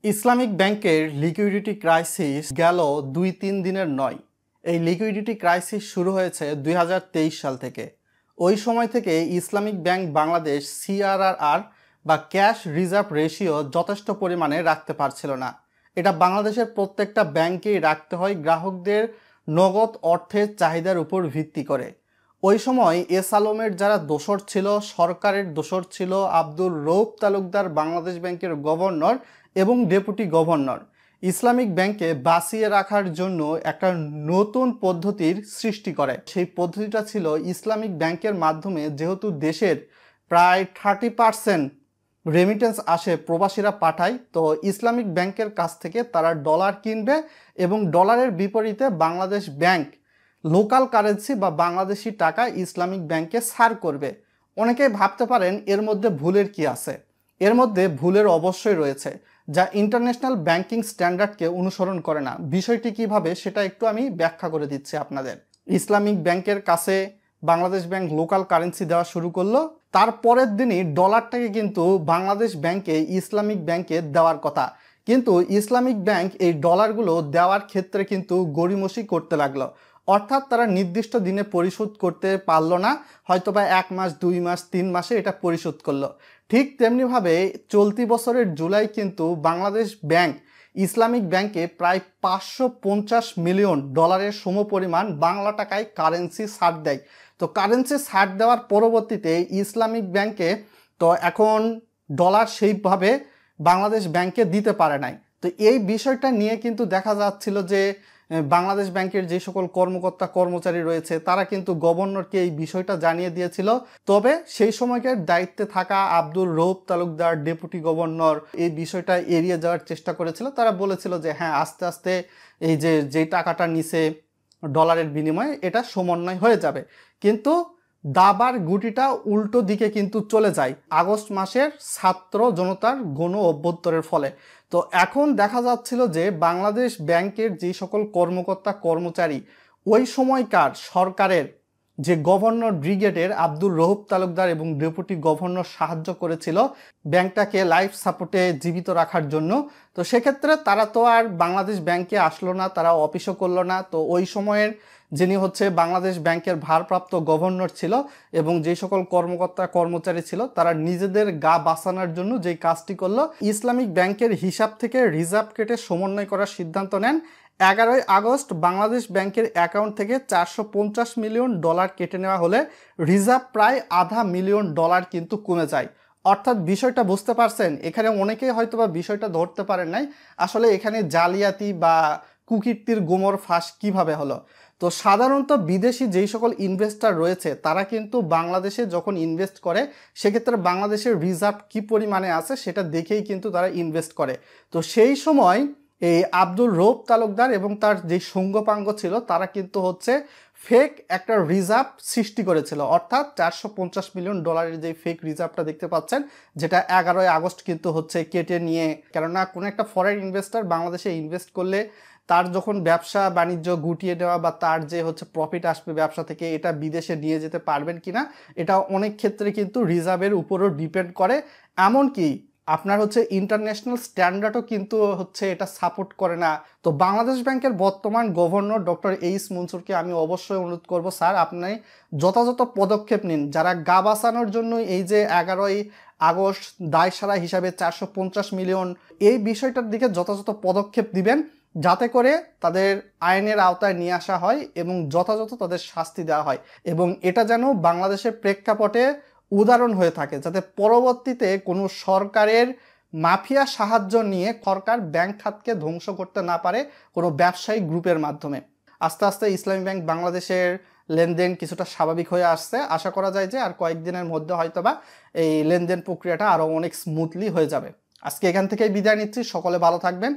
Islamic ব্যাংকের liquidity crisis গেল ২-৩ দিনের নয়। এই লিকুইডিটি ক্রাইসিস শুরু হয়েছে ২০২৩ সাল থেকে। ওই সময় থেকে ইসলামিক ব্যাংক বাংলাদেশ সিআরআর বা ক্যাশ রিজার্ভ রেশিও যথেষ্ট পরিমাণে রাখতে পারছিল না। এটা বাংলাদেশের প্রত্যেকটা ব্যাংকেই রাখতে হয় গ্রাহকদের নগদ অর্থের চাহিদার উপর ভিত্তি করে। ওই সময় এস আলমের যারা দোসর ছিল, সরকারের দোসর ছিল আব্দুর রৌফ তালুকদার বাংলাদেশ ব্যাংকের গভর্নর এবং ডেপুটি গভর্নর ইসলামিক ব্যাংকে বাঁচিয়ে রাখার জন্য একটা নতুন পদ্ধতির সৃষ্টি করে। সেই পদ্ধতিটা ছিল ইসলামিক ব্যাংকের মাধ্যমে যেহেতু দেশের প্রায় 30% রেমিটেন্স আসে, প্রবাসীরা পাঠায়, তো ইসলামিক ব্যাংকের কাছ থেকে তারা ডলার কিনবে এবং ডলারের বিপরীতে বাংলাদেশ ব্যাংক লোকাল কারেন্সি বা বাংলাদেশি টাকা ইসলামিক ব্যাংকে ছাড় করবে। অনেকেই ভাবতে পারেন এর মধ্যে ভুলের কি আছে। এর মধ্যে ভুলের অবশ্যই রয়েছে, যা ইন্টারন্যাশনাল ব্যাংকিং স্ট্যান্ডার্ডকে অনুসরণ করে না। বিষয়টি কিভাবে সেটা একটু আমি ব্যাখ্যা করে দিচ্ছি আপনাদের। ইসলামিক ব্যাংকের কাছে বাংলাদেশ ব্যাংক লোকাল কারেন্সি দেওয়া শুরু করলো, তারপরের দিনই ডলারটাকে কিন্তু বাংলাদেশ ব্যাংকে ইসলামিক ব্যাংকে দেওয়ার কথা, কিন্তু ইসলামিক ব্যাংক এই ডলারগুলো দেওয়ার ক্ষেত্রে কিন্তু গড়িমসি করতে লাগলো। অর্থাৎ তারা নির্দিষ্ট দিনে পরিশোধ করতে পারলো না, হয়তোবা 1 মাস 2 মাস 3 মাসে এটা পরিশোধ করলো। ঠিক তেমনিভাবে চলতি বছরের জুলাই কিন্তু বাংলাদেশ ব্যাংক ইসলামিক ব্যাংকে প্রায় 550 মিলিয়ন ডলারের সমপরিমাণ বাংলা টাকায় কারেন্সি ছাড় দেয়। তো কারেন্সি ছাড় দেওয়ার পরবর্তীতে ইসলামিক ব্যাংকে তো এখন ডলার সেইভাবে বাংলাদেশ ব্যাংকে দিতে পারে নাই। তো এই বিষয়টা নিয়ে কিন্তু দেখা যাচ্ছিল যে বাংলাদেশ ব্যাংকের যে সকল কর্মকর্তা কর্মচারী রয়েছে তারা কিন্তু গভর্নরকে এই বিষয়টা জানিয়ে দিয়েছিল। তবে সেই সময়কার দায়িত্বে থাকা আব্দুর রৌফ তালুকদার ডেপুটি গভর্নর এই বিষয়টা এড়িয়ে যাওয়ার চেষ্টা করেছিল। তারা বলেছিল যে হ্যাঁ, আস্তে আস্তে এই যে টাকাটা নিছে ডলারের বিনিময়ে এটা সমন্বয় হয়ে যাবে। কিন্তু দাবার গুটিটা উল্টো দিকে কিন্তু চলে যায় আগস্ট মাসের ছাত্র জনতার গণ অভ্যুত্থানের ফলে। তো এখন দেখা যাচ্ছিল যে বাংলাদেশ ব্যাংকের যে সকল কর্মকর্তা কর্মচারী ওই সময়কার সরকারের যে গভর্নর ব্রিগেডের আব্দুর রৌফ তালুকদার এবং ডেপুটি গভর্নর সাহায্য করেছিল ব্যাংকটাকে লাইফ সাপোর্টে জীবিত রাখার জন্য, তো সেক্ষেত্রে তারা তো আর বাংলাদেশ ব্যাংকে আসলো না, তারা অফিসও করলো না। তো ওই সময়ের যিনি হচ্ছে বাংলাদেশ ব্যাংকের ভারপ্রাপ্ত গভর্নর ছিল এবং যে সকল কর্মকর্তা কর্মচারী ছিল তারা নিজেদের গা বাঁচানোর জন্য যেই কাজটি করলো, ইসলামিক ব্যাংকের হিসাব থেকে রিজার্ভ কেটে সমন্বয় করার সিদ্ধান্ত নেন। 11ই আগস্ট বাংলাদেশ ব্যাংকের অ্যাকাউন্ট থেকে 450 মিলিয়ন ডলার কেটে নেওয়া হলে রিজার্ভ প্রায় $500,000 কিন্তু কমে যায়। অর্থাৎ বিষয়টা বুঝতে পারছেন? এখানে অনেকেই হয়তো বা বিষয়টা ধরতে পারেন নাই আসলে এখানে জালিয়াতি বা কুকীর্তির গোমর ফাঁস কিভাবে হলো। তো সাধারণত বিদেশি যেই সকল ইনভেস্টর রয়েছে তারা কিন্তু বাংলাদেশে যখন ইনভেস্ট করে সেক্ষেত্রে বাংলাদেশের রিজার্ভ কি পরিমাণে আছে সেটা দেখেই কিন্তু তারা ইনভেস্ট করে। তো সেই সময় এই আব্দুর রৌফ তালুকদার এবং তার যে সঙ্গপাঙ্গ ছিল তারা কিন্তু হচ্ছে ফেক একটা রিজার্ভ সৃষ্টি করেছিল। অর্থাৎ 450 মিলিয়ন ডলারের যে ফেক রিজার্ভটা দেখতে পাচ্ছেন, যেটা 11ই আগস্ট কিন্তু হচ্ছে কেটে নিয়ে, কেননা কোনো একটা ফরেন ইনভেস্টর বাংলাদেশে ইনভেস্ট করলে তার যখন ব্যবসা বাণিজ্য গুটিয়ে নেওয়া বা তার যে হচ্ছে প্রফিট আসবে ব্যবসা থেকে এটা বিদেশে নিয়ে যেতে পারবেন কিনা এটা অনেক ক্ষেত্রে কিন্তু রিজার্ভের উপরও ডিপেন্ড করে। এমনকি আপনার হচ্ছে ইন্টারন্যাশনাল স্ট্যান্ডার্ডও কিন্তু হচ্ছে এটা সাপোর্ট করে না। তো বাংলাদেশ ব্যাংকের বর্তমান গভর্নর ডক্টর এইচ মনসুরকে আমি অবশ্যই অনুরোধ করব, স্যার আপনি যথাযথ পদক্ষেপ নিন। যারা গা বাঁচানোর জন্য এই যে 11ই আগস্ট দায়সারা হিসাবে 450 মিলিয়ন এই বিষয়টার দিকে যথাযথ পদক্ষেপ দিবেন যাতে করে তাদের আইনের আওতায় নিয়ে আসা হয় এবং যথাযথ তাদের শাস্তি দেওয়া হয় এবং এটা যেন বাংলাদেশের প্রেক্ষাপটে উদাহরণ হয়ে থাকে, যাতে পরবর্তীতে কোনো সরকারের মাফিয়া সাহায্য নিয়ে সরকার ব্যাংক খাতকে ধ্বংস করতে না পারে কোনো ব্যবসায়িক গ্রুপের মাধ্যমে। আস্তে আস্তে ইসলামী ব্যাংক বাংলাদেশের লেনদেন কিছুটা স্বাভাবিক হয়ে আসছে। আশা করা যায় যে আর কয়েকদিনের মধ্যে হয়তোবা এই লেনদেন প্রক্রিয়াটা আরও অনেক স্মুথলি হয়ে যাবে। আজকে এখান থেকেই বিদায় নিচ্ছি, সকলে ভালো থাকবেন।